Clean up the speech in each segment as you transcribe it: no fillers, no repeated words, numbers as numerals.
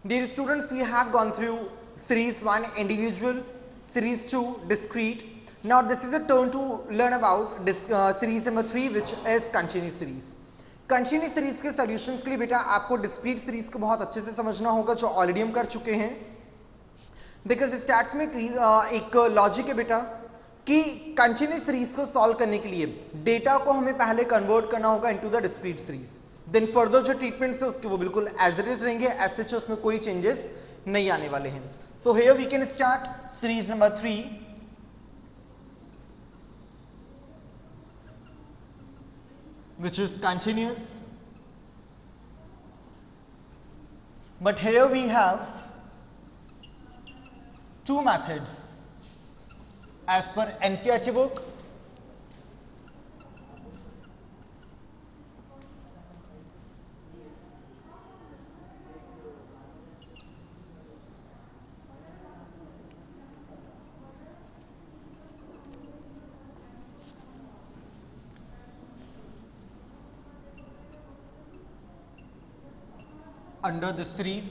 Dear students, we have gone through series 1 individual, series 2 discrete. Now this is a turn to learn about series number 3 which is continuous series. Continuous series के solutions के लिए बेटा आपको discrete series को बहुत अच्छे से समझना होगा जो ऑलरेडी हम कर चुके हैं. बिकॉज स्टार्ट्स में एक लॉजिक है बेटा कि कंटिन्यूस सीरीज को सॉल्व करने के लिए डेटा को हमें पहले कन्वर्ट करना होगा into the discrete series. Then further जो ट्रीटमेंट्स है उसके वो बिल्कुल एज इट इज रहेंगे, एज सच उसमें कोई चेंजेस नहीं आने वाले हैं. So here we can start series number 3 which is continuous, but here we have two methods as per NCERT book. Under this series,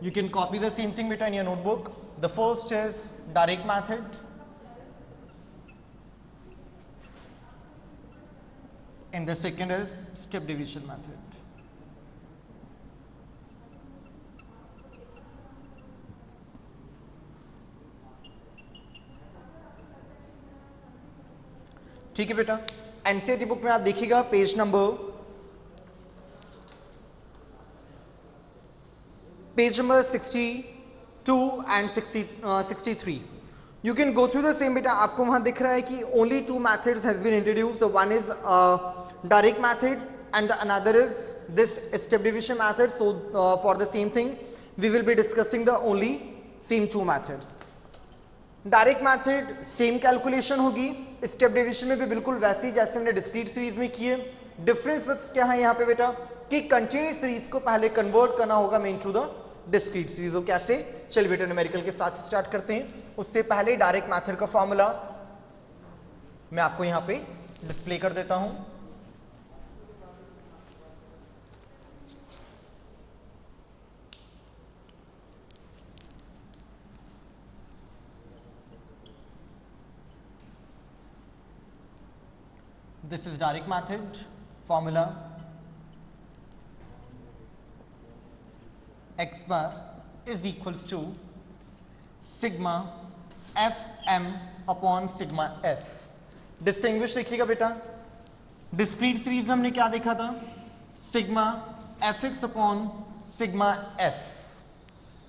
you can copy the same thing beta in your notebook. The first is direct method and the second is step division method. ठीक है बेटा, NCERT book में आप देखिएगा page number 62 and 63. You can go through the same बेटा. आपको वहां दिख रहा है कि only two methods has been introduced. One is direct method and the another is this step division method. So for the same thing we will be discussing the only same two methods. Direct method same calculation होगी, step division में भी बिल्कुल वैसे ही जैसे हमने discrete series में किए. Difference बस क्या है यहाँ पे बेटा कि कंटिन्यूस सीरीज को पहले कन्वर्ट करना होगा main to the discrete series. वो कैसे? चल बेटा न्यूमेरिकल के साथ स्टार्ट करते हैं. उससे पहले डायरेक्ट मेथड का फॉर्मूला मैं आपको यहाँ पे डिस्प्ले कर देता हूं. This is direct method formula. X bar is equals to sigma fm upon sigma f. Distinguish देखिएगा बेटा, डिस्क्रीट सीरीज में हमने क्या देखा था? Sigma F x upon sigma F.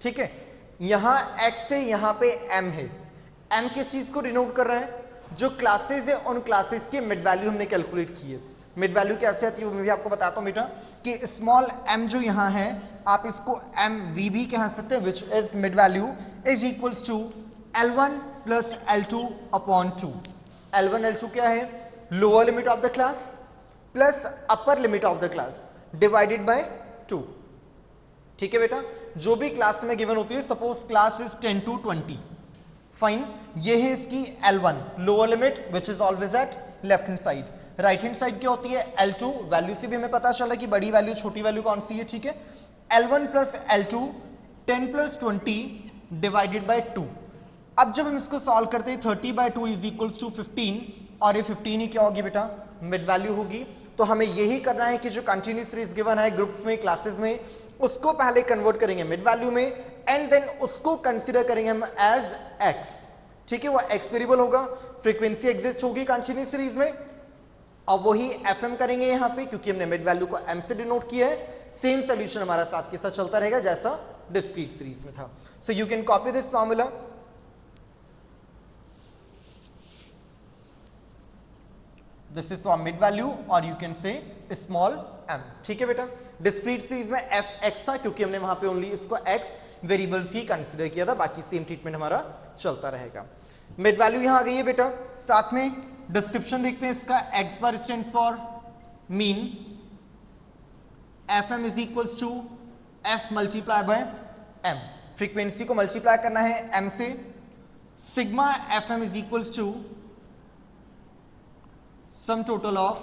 ठीक है, यहां x है, यहां पे m है. m किस चीज को डिनोट कर रहा है? जो क्लासेस है उन क्लासेस की मिड वैल्यू हमने कैलकुलेट की है. मिड वैल्यू कैसे आती है वो मैं भी आपको बताता हूं बेटा कि स्मॉल m जो यहां है आप इसको mv भी कह सकते हैं, which is mid value is equals to L1 plus L2 upon 2. L1 L2 क्या है? Lower limit of the class plus upper limit of the class divided by 2. ठीक है बेटा, जो भी क्लास में गिवन होती है, suppose class is 10 to 20. Fine, ये है इसकी L1 lower limit which is always at left hand side. Right hand side क्या होती है? L2. वैल्यू से भी हमें पता चला कि बड़ी वैल्यू छोटी वैल्यू कौन सी है. ठीक है, L1 plus L2 10 plus 20 divided by 2. अब जब हम इसको सॉल्व करते हैं 30 बाय 2 इज इक्वल्स टू 15 और ये 15 ही क्या होगी बेटा? मिड वैल्यू होगी. तो हमें यही करना है कि जो कंटिन्यूस सीरीज गिवन है ग्रुप्स में क्लासेस में उसको पहले कन्वर्ट करेंगे मिड वैल्यू में एंड देन उसको कंसिडर करेंगे हम एज x. ठीक है, वो x वेरिएबल होगा, फ्रीक्वेंसी एग्जिस्ट होगी कंटिन्यूस सीरीज में और वही fm करेंगे यहाँ पे क्योंकि हमने मिड वैल्यू को m से डिनोट किया है. सेम सोल्यूशन हमारा साथ के साथ चलता रहेगा जैसा डिस्क्रीट सीरीज में था. So you can copy this formula. This is for mid value और you can say small m. ठीक है बेटा, डिस्क्रीट सीरीज में fx था क्योंकि हमने वहां पे ओनली इसको x वेरिएबल्स ही कंसीडर किया था, बाकी सेम ट्रीटमेंट हमारा चलता रहेगा. मिड वैल्यू यहां आ गई है बेटा. साथ में डिस्क्रिप्शन देखते हैं इसका. x bar stands for mean, fm is equals to f multiply by m. Frequency को मल्टीप्लाई करना है m से. Sigma fm is equals to sum total of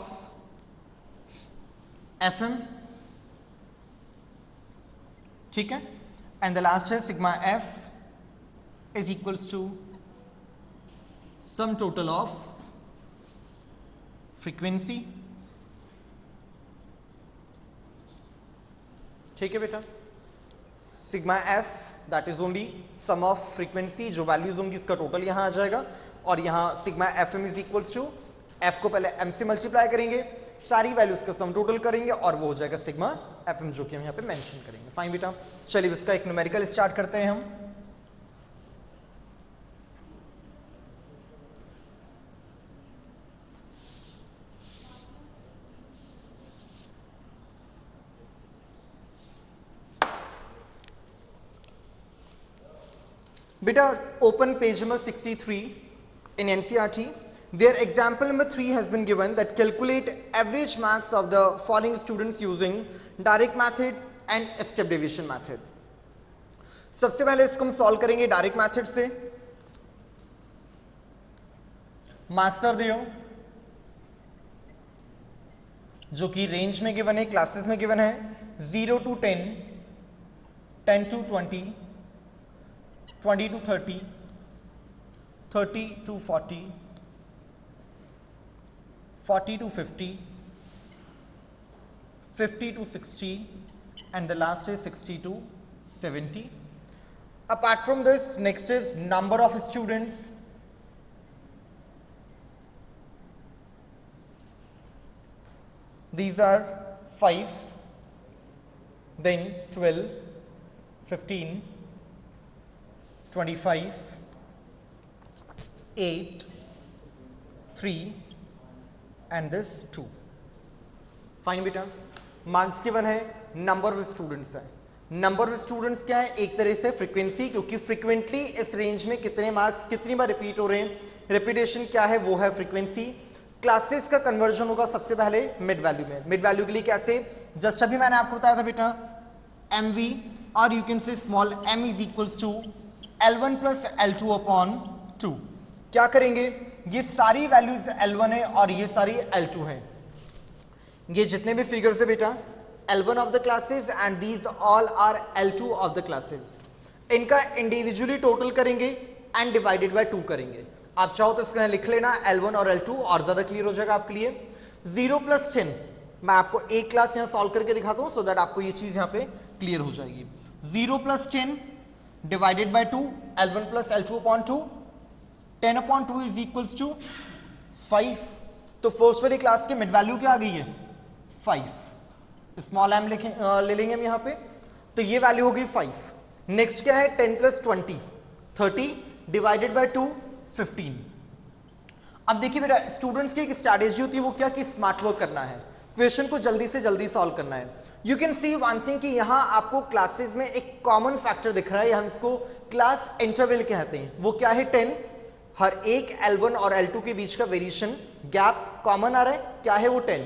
FM, ठीक है, एंड द लास्ट है sigma F is equals to sum total of frequency, ठीक है बेटा, sigma F that is only sum of frequency, जो वैल्यूज होंगी इसका टोटल यहां आ जाएगा, और यहां sigma FM is equals to F को पहले M से मल्टीप्लाई करेंगे, सारी वैल्यूज का सम टोटल करेंगे और वो हो जाएगा सिग्मा FM, जो कि हम यहाँ पे मेंशन करेंगे। फाइन बेटा, चलिए इसका एक न्यूमेरिकल स्टार्ट करते हैं हम। बेटा open page number 63 in NCERT. Their example number 3 has been given that calculate average marks of the following students using direct method and step deviation method. सबसे पहले इसको हम सॉल्व करेंगे डायरेक्ट मेथड से। मार्क्स सर दियो जो कि range में गिवन है, क्लासेस में गिवन है 0 to 10, 10 to 20, 20 to 30, 30 to 40, 40 to 50, 50 to 60, and the last is 60 to 70. Apart from this, next is number of students. These are 5, then 12, 15, 25, 8, 3 and this 2. Fine बेटा, marks given है, number of students है। Number of students क्या है? एक तरह से frequency, क्योंकि frequently इस रेंज में कितने मार्क्स कितनी बार रिपीट हो रहे हैं, रिपीटेशन क्या है वो है फ्रीक्वेंसी। क्लासेस का कन्वर्जन होगा सबसे पहले मिड वैल्यू में। मिड वैल्यू के लिए कैसे? जस्ट अभी मैंने आपको बताया था बेटा MV और you can say small m is equals to L1 plus L2 upon 2। क्या करेंगे? ये सारी वैल्यूज L1 है और ये सारी L2 है। ये जितने भी फिगर्स है बेटा L1 of the classes and these all are L2 of the classes. इनका इंडिविजुअली टोटल करेंगे एंड डिवाइडेड बाय 2 करेंगे। आप चाहो तो इसको लिख लेना L1 और L2 और ज्यादा क्लियर हो जाएगा आपके लिए। 0 प्लस 10 मैं आपको एक क्लास यहाँ सॉल्व करके दिखाता हूँ सो दैट आपको ये चीज यहाँ पे क्लियर हो जाएगी। 0 plus 10 divided by 2, L1 plus L2 upon 2, 10 upon 2 is equals to 5। तो फर्स्ट वाली क्लास की मिड वैल्यू क्या आ गई है? 5। स्मॉल m ले लेंगे हम यहाँ पे, तो ये वैल्यू हो गई 5। नेक्स्ट क्या है? 10 प्लस 20, 30 डिवाइडेड बाय 2, 15। अब देखिए बेटा स्टूडेंट्स की एक स्ट्रैटेजी होती है वो क्या कि स्मार्ट वर्क करना है, क्वेश्चन को जल्दी से जल्दी सॉल्व करना है। You can see one thing कि यहाँ आपको क्लासेस में एक कॉमन फैक्टर दिख रहा है, हम इसको क्लास इंटरवल कहते हैं। वो क्या है? 10। हर एक L1 और L2 के बीच का वेरिएशन गैप कॉमन आ रहा है, क्या है वो? 10।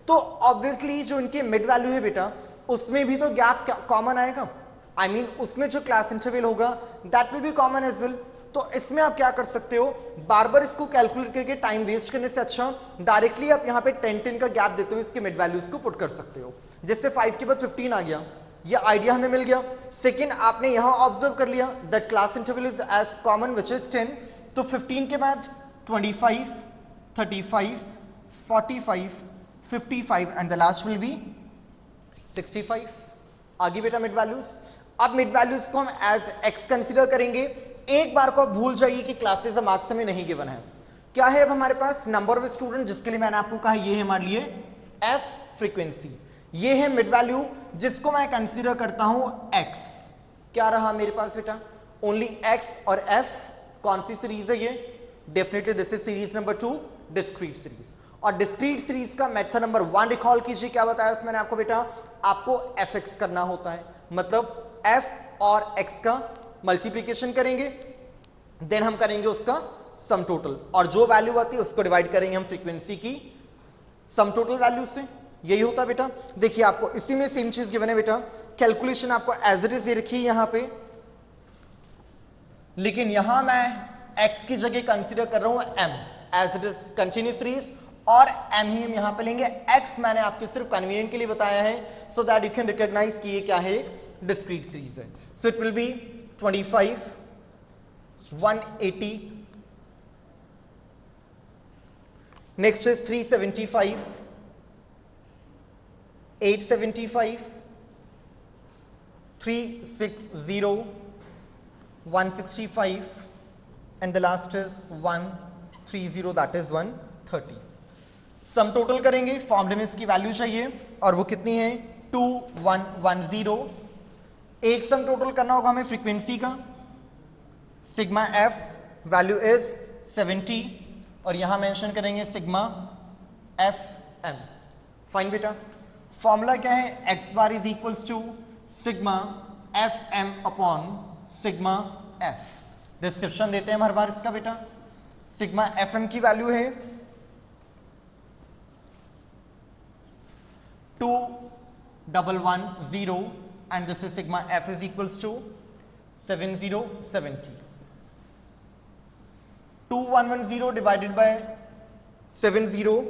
तो ऑब्वियसली जो इनकी मिड वैल्यू है बेटा उसमें भी तो गैप कॉमन आएगा। I mean, उसमें जो क्लास इंटरवल होगा that will be common as well. तो इसमें आप क्या कर सकते हो, बार बार इसको कैलकुलेट करके टाइम वेस्ट करने से अच्छा डायरेक्टली आप यहाँ पे 10-10 का गैप देते हुए इसके मिड वैल्यूज को पुट कर सकते हो। जिससे 5 के बाद 15 आ गया, ये आइडिया हमें मिल गया। सेकेंड, आपने यहाँ ऑब्जर्व कर लिया that class interval is as common which is 10। तो 15 के बाद 25, 35, 45, 55 and the last will be 65। आगे बेटा मिड वैल्यूज। अब मिड वैल्यूज को हम एज x कंसीडर करेंगे। एक बार को भूल जाइए कि क्लासेस मार्क्स में नहीं गिवन है। क्या है अब हमारे पास? नंबर ऑफ स्टूडेंट, जिसके लिए मैंने आपको कहा ये है हमारे लिए f फ्रीक्वेंसी। ये है मिड वैल्यू जिसको मैं कंसीडर करता हूं x। क्या रहा मेरे पास बेटा? ओनली x और f। कौन सी सीरीज है ये? Definitely this is series number 2, discrete series. और डिस्क्रीट सीरीज का मेथड नंबर 1 रिकॉल कीजिए। क्या बताया उसमें मैंने आपको बेटा? आपको fx करना होता है, मतलब f और x का मल्टीप्लीकेशन करेंगे, देन हम करेंगे उसका सम टोटल, और जो वैल्यू आती है उसको डिवाइड करेंगे हम फ्रीक्वेंसी की सम टोटल वैल्यू से। यही होता है बेटा। देखिए आपको इसी में सेम चीज गिवन है बेटा, कैलकुलेशन आपको एज इट इज दे रखी है यहां पे, लेकिन यहां मैं x की जगह कंसीडर कर रहा हूं m as it is continuous series, और m ही हम यहां पे लेंगे, x मैंने आपके सिर्फ कन्वीनियंट के लिए बताया है so that you can recognise कि ये क्या है, एक डिस्क्रीट सीरीज है. So it will be 25, 180, next is 375, 875, 360, 165 and the last is 130, that is 130. Sum total करेंगे, फॉर्मूले में इसकी वैल्यू चाहिए और वो कितनी है 2110. एक सम टोटल करना होगा हमें फ्रीक्वेंसी का, सिग्मा एफ वैल्यू इज 70 और यहां मेंशन करेंगे सिग्मा एफ एम. फाइन बेटा, फॉर्मूला क्या है, X bar is equals to sigma F M upon sigma F. Description देते हैं हम हर बार इसका बेटा. सिग्मा एफ एम की वैल्यू है 2110 and this is sigma f is equals to 7070. 2110 divided by 70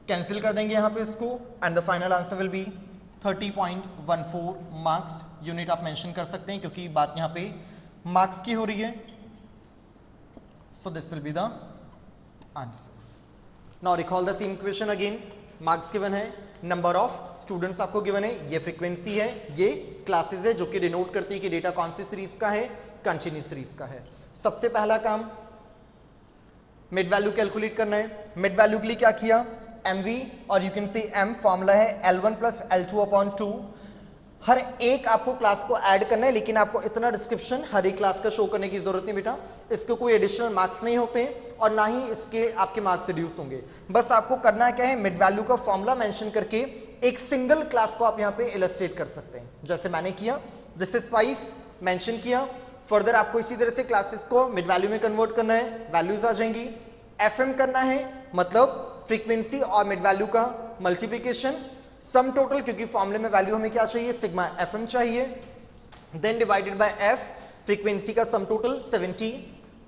cancel कर देंगे यहां पे इसको and the final answer will be 30.14 marks. Unit आप मेंशन कर सकते हैं क्योंकि बात यहां पे मार्क्स की हो रही है. So this will be the answer. Now recall the same question again. Marks given है, नंबर ऑफ स्टूडेंट्स आपको गिवन है, ये फ्रीक्वेंसी है, ये क्लासेस है जो कि डिनोट करती है कि डेटा कौन सी सीरीज का है, कंटिन्यूस सीरीज का है. सबसे पहला काम मिड वैल्यू कैलकुलेट करना है. मिड वैल्यू के लिए क्या किया, mv और you can see m formula है L1 प्लस L2 अपॉन 2. हर एक आपको क्लास को ऐड करना है, लेकिन आपको इतना डिस्क्रिप्शन हर एक क्लास का शो करने की जरूरत नहीं बेटा. इसके कोई एडिशनल मार्क्स नहीं होते हैं और ना ही इसके आपके मार्क्स रिड्यूस होंगे. बस आपको करना क्या है, मिड वैल्यू का फॉर्मूला मेंशन करके एक सिंगल क्लास को आप यहाँ पे इलस्ट्रेट कर सकते हैं, जैसे मैंने किया. दिस इज 5 मेंशन किया. फर्दर आपको इसी तरह से क्लासेस को मिड वैल्यू में कन्वर्ट करना है, वैल्यूज आ जाएंगी. FM करना है, मतलब फ्रीक्वेंसी और मिड वैल्यू का मल्टीप्लीकेशन. सम टोटल, क्योंकि फॉर्मूले में वैल्यू हमें क्या चाहिए, सिग्मा FM चाहिए. Then divided by f, frequency का सम टोटल 70.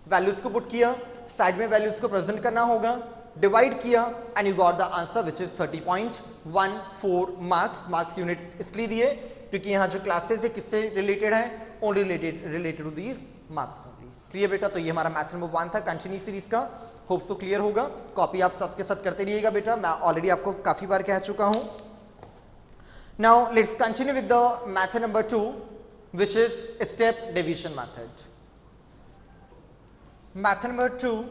वैल्यूज को पुट किया, साइड में वैल्यूज को प्रेजेंट करना होगा, डिवाइड किया and you got the answer which is 30.14 marks. Marks unit इसलिए दिए क्योंकि यहाँ जो क्लासेस है किससे रिलेटेड है, only related to these marks only. Clear बेटा. तो ये हमारा मैथ नंबर 1 था कंटिन्यूस सीरीज का. होप सो क्लियर होगा. कॉपी आप सबके साथ करते रहिएगा बेटा, मैं ऑलरेडी आपको काफी बार कह चुका हूं. Now let's continue with the method number 2, which is step division method. Method number 2,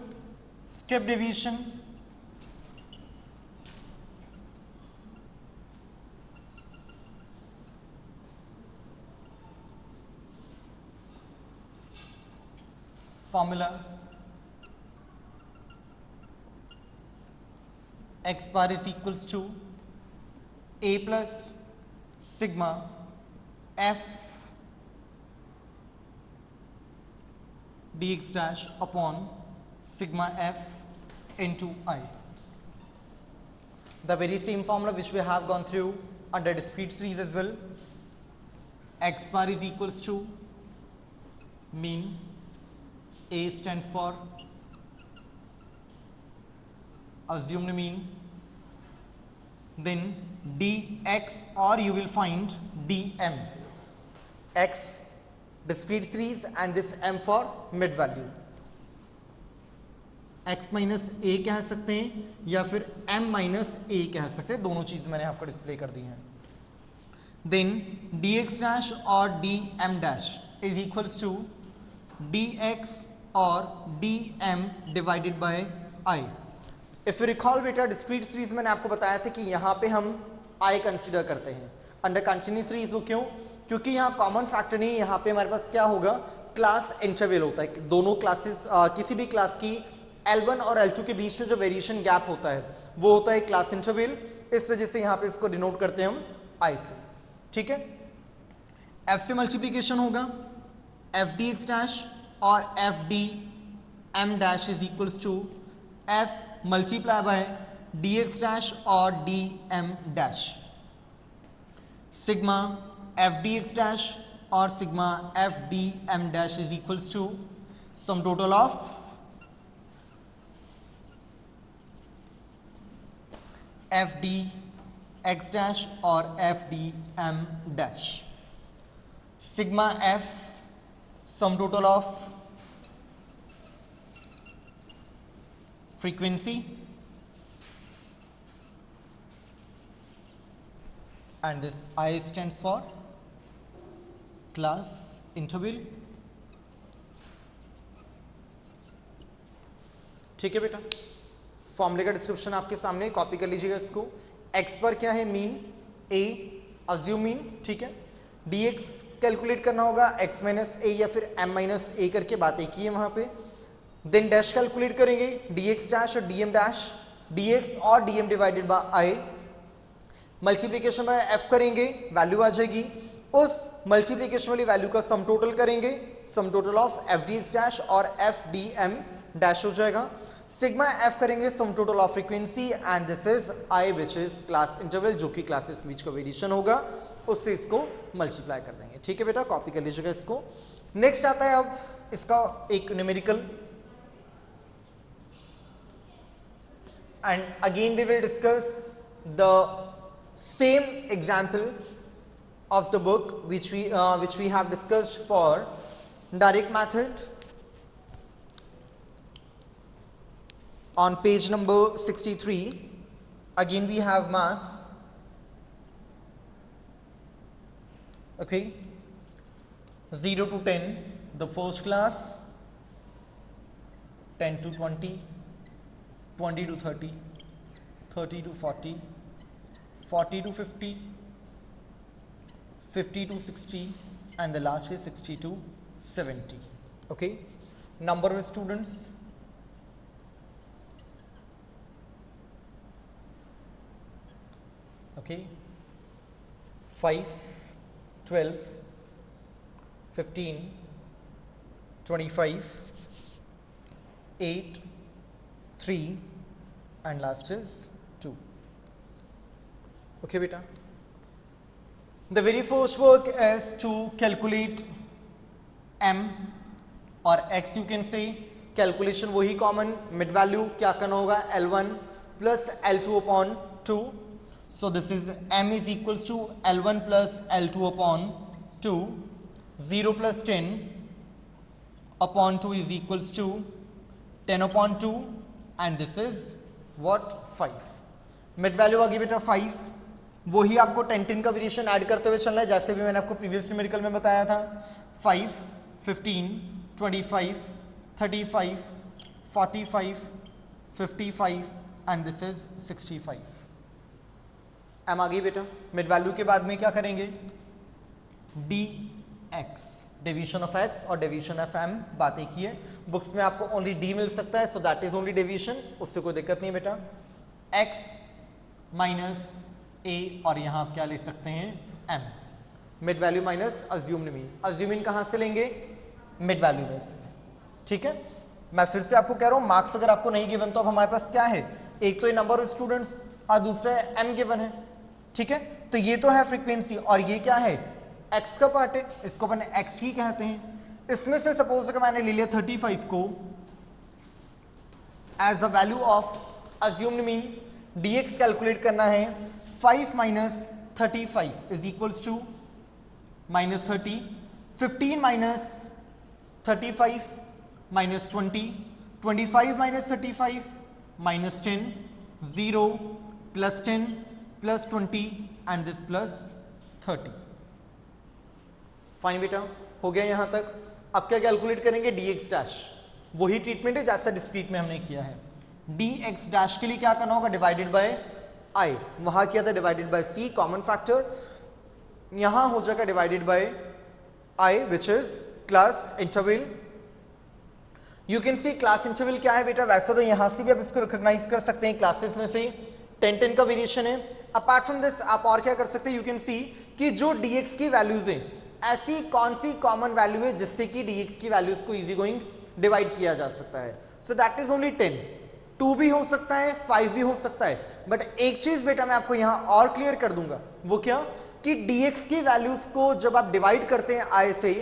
step division. Formula x bar is equals to a plus sigma f dx dash upon sigma f into I. The very same formula which we have gone through under discrete series as well. X bar is equals to mean, A stands for assumed mean, then dx or you will find dm. X discrete series and this m for mid value. x minus A कह सकते हैं या फिर m minus A कह सकते हैं, दोनों चीज मैंने आपको डिस्प्ले कर दी है. देन dx डैश और dm dash is equals to dx और dm divided by i. If you recall बेटा, डिस्क्रीट सीरीज मैंने आपको बताया था कि यहाँ पे हम i कंसीडर करते हैं. अंडर कंटिन्यूस सीरीज वो क्यों, क्योंकि यहाँ कॉमन फैक्टर नहीं, यहाँ पे हमारे पास क्या होगा, क्लास इंटरवल होता है. दोनों क्लासेस किसी भी क्लास की L1 और L2 के बीच में जो वेरिएशन गैप होता है वो होता है क्लास इंटरवल. इस वजह से यहाँ पे इसको डिनोट करते हैं हम i से. ठीक है. f से मल्टीप्लीकेशन होगा f dx डैश और f d m dash is equals to f multiply by dx dash और dm dash. Sigma f dx dash और sigma f dm dash is equals to sum total of F D X dash और F D M dash. Sigma F sum total of frequency and this I stands for class interval। ठीक है बेटा, फॉर्मूले का description आपके सामने, copy कर लीजिएगा इसको। x पर क्या है मीन, a अज्यूम मीन, ठीक है। dx कैलकुलेट करना होगा x माइनस ए या फिर m माइनस ए करके, बात एक ही है वहां पे। देन डैश कैलकुलेट करेंगे, dx डैश और dm डैश, dx और dm divided by i, multiplication में f करेंगे, वैल्यू आ जाएगी, उस मल्टीप्लीकेशन वाली वैल्यू का सम टोटल करेंगे, सम total of F D X dash और एफ डी एम डैश हो जाएगा। सिग्मा एफ करेंगे सम total of frequency and this is I which is class interval, जो कि क्लासेस के बीच का वेरिएशन होगा, उससे इसको मल्टीप्लाई कर देंगे। ठीक है बेटा, कॉपी कर लीजिएगा इसको। नेक्स्ट आता है अब इसका एक numerical, and again we will discuss the same example of the book which we have discussed for direct method on page number 63. Again we have marks, okay, 0 to 10 the first class, 10 to 20, 20 to 30, 30 to 40, 40 to 50, 50 to 60, and the last is 60 to 70. Okay, number of students, okay, 5, 12, 15, 25, 8, 3, and last is 2. Okay beta, the very first work is to calculate m और x, you can say calculation वही common, mid value क्या करना होगा, L1 plus L2 upon 2, so this is m is equals to L1 plus L2 upon 2, 0 plus 10 upon 2 is equals to 10 upon 2, and this is what, 5। mid value आ गई बेटा 5, वही आपको 10 का variation add करते हुए चलना है, जैसे भी मैंने आपको प्रीवियस न्यूमेरिकल में बताया था। 5, 15, 25, 35, 45, 55 एंड दिस इज 65। एम आ गई बेटा। मिड वैल्यू के बाद में क्या करेंगे, D x, deviation of x और डेविएशन ऑफ एम, बात एक ही है। बुक्स में आपको ओनली डी मिल सकता है, so that is only deviation, उससे कोई दिक्कत नहीं बेटा। एक्स माइनस ए और यहां आप क्या ले सकते हैं, M, mid value minus assumed mean. Assuming कहां से लेंगे, मिड वैल्यू में से। ठीक है, मैं फिर से आपको कह रहा हूं, मार्क्स अगर आपको नहीं गिवन तो अब हमारे पास क्या है, एक तो ये नंबर ऑफ स्टूडेंट्स और दूसरा एम गिवन है। ठीक है, तो ये तो है फ्रीक्वेंसी और ये क्या है, एक्स का पार्ट है, इसको अपन एक्स ही कहते हैं। इसमें से सपोज अगर मैंने ले लिया 35 को as a value of assumed mean, dx calculate करना है, 5 minus 35 is equals to minus 30, 15 minus 35 minus 20, 25 minus 35 minus 10, 0 plus 10 plus 20 and this plus 30। Fine बेटा, हो गया यहां तक। अब क्या कैलकुलेट करेंगे, dx डैश, वही ट्रीटमेंट है जैसा डिस्क्रीट में हमने किया है। dx डैश के लिए क्या करना होगा, डिवाइडेड बाय i, वहां किया था divided by c, common factor, यहां हो जाएगा divided by i which is class interval. You can see class interval क्या है बेटा, वैसे तो यहां से भी आप इसको रिकॉग्नाइज कर सकते हैं, क्लासेस में से 10-10 का वेरिएशन है। अपार्ट फ्रॉम दिस आप और क्या कर सकते हैं, यू कैन सी कि जो dx की वैल्यूज हैं, ऐसी कौन सी कॉमन वैल्यू है जिससे कि dx की वैल्यूज को इजी गोइंग डिवाइड किया जा सकता है। सो दैट इज ओनली 10, 2 भी हो सकता है, 5 भी हो सकता है, बट एक चीज बेटा मैं आपको यहां और क्लियर कर दूंगा, वो क्या कि dx की वैल्यूज को जब आप डिवाइड करते हैं i से,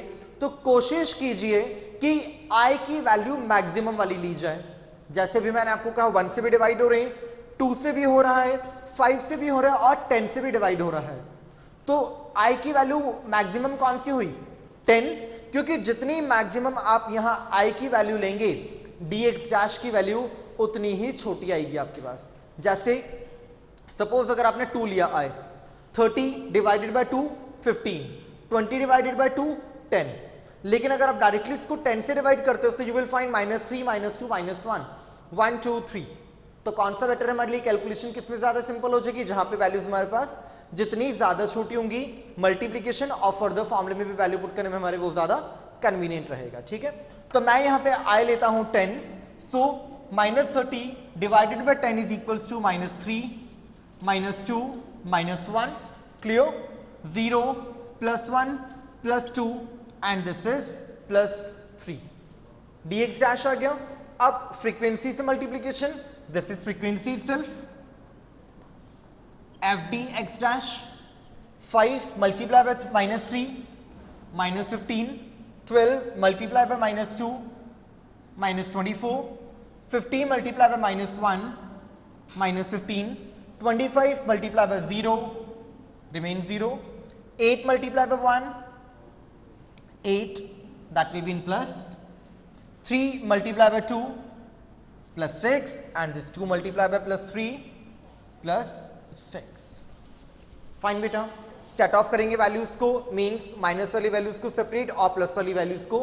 तो कोशिश कीजिए कि i की वैल्यू मैक्सिमम वाली ली जाए। जैसे भी मैंने आपको कहा 1 से भी डिवाइड हो रहे हैं, 2 से भी हो रहा है, 5 से भी हो रहा है और 10 से भी डिवाइड हो रहा है, तो i की वैल्यू मैक्सिमम कौन सी हुई 10, क्योंकि जितनी मैक्सिमम आप यहां i की वैल्यू लेंगे dx डैश की वैल्यू उतनी ही छोटी आएगी आपके पास। जैसे सपोज अगर आपने 2 लिया i, 30 divided by 2 15, 20 divided by 2 10, लेकिन अगर आप डायरेक्टली इसको 10 से डिवाइड करते हो तो यू विल फाइंड -3 -2 -1 1 2 3। तो कौन सा बेटर है हमारे लिए, कैलकुलेशन किसमें ज्यादा सिंपल हो जाएगी, जहां पे वैल्यूज हमारे पास जितनी ज्यादा छोटी होंगी मल्टीप्लीकेशन और फर्दर फॉर्मूले में भी वैल्यू पुट करने में हमारे वो ज्यादा कन्वीनियंट रहेगा। ठीक है, तो मैं यहां पे i लेता हूं 10, so -30 divided by 10 is equals to -3 -2 -1, clear, 0 +1 +2 and this is +3, dx dash आ गया। अब फ्रीक्वेंसी से multiplication, this is frequency itself, f dx dash 5 multiply by -3 -15, 12 multiply by -2 -24, 15 multiply by -1 -15, 25 multiply by 0 remain 0, 8 multiply by 1 8 that will be in plus, 3 multiply by 2 plus 6 and this 2 multiply by plus 3 plus 6। Fine बेटा, set off करेंगे values को, means minus वाली values को separate और plus वाली values को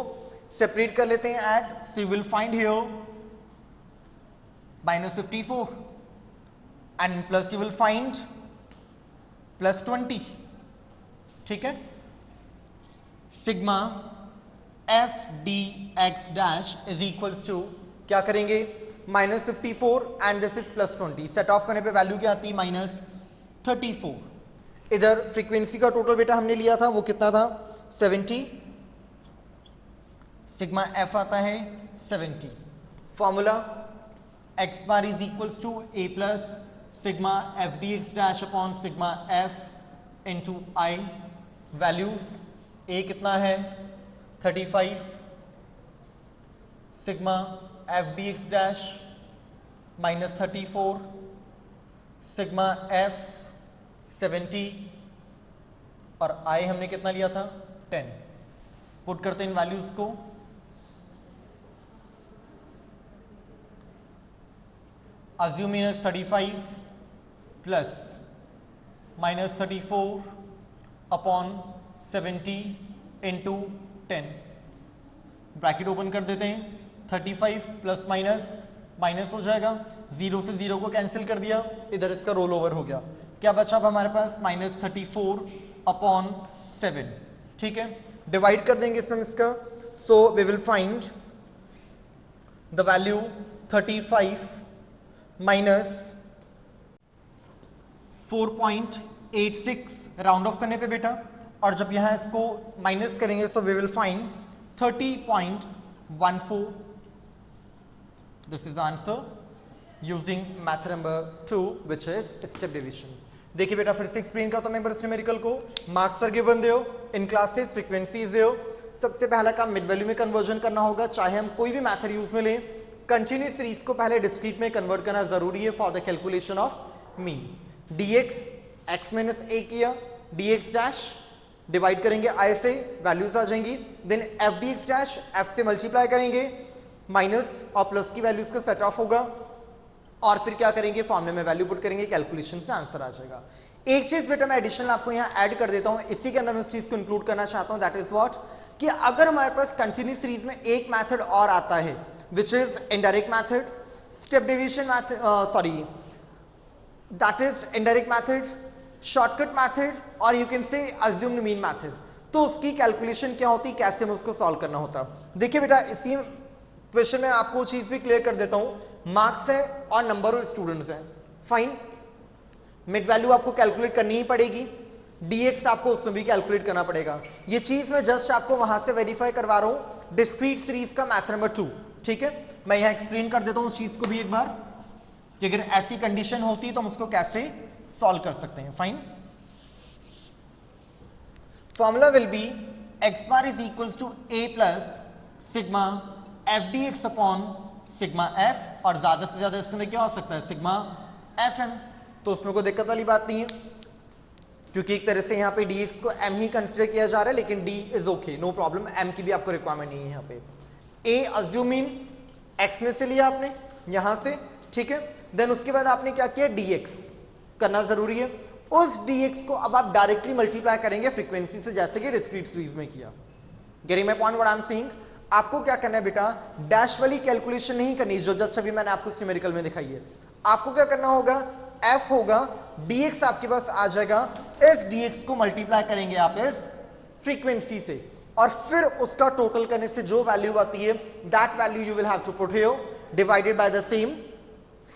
separate कर लेते हैं add, so you will find here -54 and plus you will find +20। ठीक है, sigma f dx dash is equals to क्या करेंगे -54 and this is +20, set off करने पे वैल्यू क्या आती है -34। इधर फ्रीक्वेंसी का टोटल बेटा हमने लिया था वो कितना था 70, सिग्मा f आता है 70, formula x bar is equals to a plus sigma f dx dash upon sigma f into i, values a कितना है 35, sigma f dx dash -34, sigma f 70 और i हमने कितना लिया था 10। पुट करते हैं इन वैल्यूज को, assume -35 plus -34 upon 70 into 10, bracket open कर देते हैं, 35 प्लस माइनस हो जाएगा, 0 से 0 को कैंसिल कर दिया, इधर इसका रोल ओवर हो गया, क्या बचा अब हमारे पास -34 अपॉन 7। ठीक है, डिवाइड कर देंगे इसमें इसका, so we will find the value 35 minus 4.86 round off करने पे बेटा, और जब यहां इसको माइनस करेंगे so we will find 30.14। This is answer using method number 2 which is step division. देखिए बेटा फिर से एक्सप्लेन करता हूं मैं इस न्यूमेरिकल को, मार्क्स आर गिवन दियो, इन क्लासेस फ्रीक्वेंसीज दियो, सबसे पहला काम मिड वैल्यू में कन्वर्जन करना होगा, चाहे हम कोई भी मैथड यूज में लें, कंटिन्यूस सीरीज को पहले डिस्क्रीट में कन्वर्ट करना जरूरी है for the calculation of mean. dx x minus a किया, dx डैश डिवाइड करेंगे i से, वैल्यूज आ जाएंगी, then f dx dash f से मल्टीप्लाई करेंगे, माइनस और प्लस की वैल्यूज का सेट ऑफ होगा, और फिर क्या करेंगे फॉर्मूले में वैल्यू पुट करेंगे, कैलकुलेशन से आंसर आ जाएगा। एक चीज बेटा मैं एडिशनल आपको यहाँ ऐड कर देता हूँ, इसी के अंदर मैं उस चीज को इंक्लूड करना चाहता हूँ, दैट इज व्हाट, कि अगर हमारे पास कंटिन्यूस सीरीज में एक मेथड और आता है which is indirect method, step division method, that is indirect method, shortcut method, or you can say assumed mean method, तो उसकी कैलकुलेशन क्या होती, कैसे हमें उसको सॉल्व करना होता। देखिए बेटा इसी क्वेश्चन में आपको चीज भी क्लियर कर देता हूं, मार्क्स है और नंबर ऑफ स्टूडेंट्स हैं, फाइन, मिड वैल्यू आपको कैलकुलेट करनी ही पड़ेगी, dx आपको उसमें भी कैलकुलेट करना पड़ेगा, ये चीज मैं जस्ट आपको वहां से वेरीफाई करवा रहा हूं डिस्क्रीट सीरीज का मैथड नंबर 2। ठीक है, मैं यहां एक्सप्लेन कर देता हूं उस चीज को भी एक बार, कि अगर ऐसी कंडीशन होती तो हम उसको कैसे सॉल्व कर सकते हैं। Fine, formula will be x bar is equals to a plus sigma f dx upon sigma f, और ज्यादा से ज्यादा इसके अंदर क्या हो सकता है सिग्मा fm। तो उसमें कोई दिक्कत वाली बात नहीं है, क्योंकि एक तरह से यहाँ पे dx को m ही कंसिडर किया जा रहा है, लेकिन d is okay, no problem, m की भी आपको रिक्वायरमेंट नहीं है यहाँ पे। a अज्यूमिंग x में से लिया आपने यहां से, ठीक है, देन उसके बाद आपने क्या किया, dx करना जरूरी है। उस dx को अब आप डायरेक्टली मल्टीप्लाई करेंगे फ्रीक्वेंसी से, जैसे कि डिस्क्रीट सीरीज में किया। Getting my point, what I am saying, आपको क्या करना है बेटा, डैश वाली कैलकुलेशन नहीं करनी जो जस्ट अभी मैंने आपको इस न्यूमेरिकल में दिखाई है। आपको क्या करना होगा, f होगा, dx आपके पास आ जाएगा, इस dx को मल्टीप्लाई करेंगे आप इस फ्रीक्वेंसी से, और फिर उसका टोटल करने से जो वैल्यू आती है, that value you will have to put here divided by the same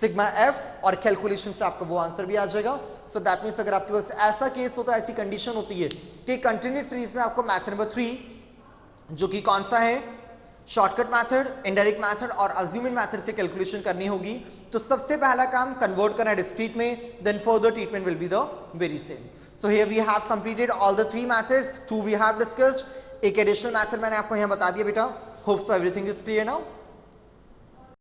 sigma f, और कैलकुलेशन से आपको वो आंसर भी आ जाएगा। सो दैट मीन्स अगर आपके पास ऐसा केस होता है, ऐसी कंडीशन होती है कि कंटिन्यूस सीरीज में आपको मैथड नंबर 3, जो कि कौन सा है, शॉर्टकट मैथड, इनडायरेक्ट मैथड और अज्यूमिंग मैथड से कैलकुलेशन करनी होगी, तो सबसे पहला काम कन्वर्ट करना है डिस्क्रीट में, then further treatment will be the very same. So here we have completed all the 3 methods, 2 we have discussed, एक एडिशनल मैथड मैंने आपको यहां बता दिया बेटा। Hope so everything is clear now.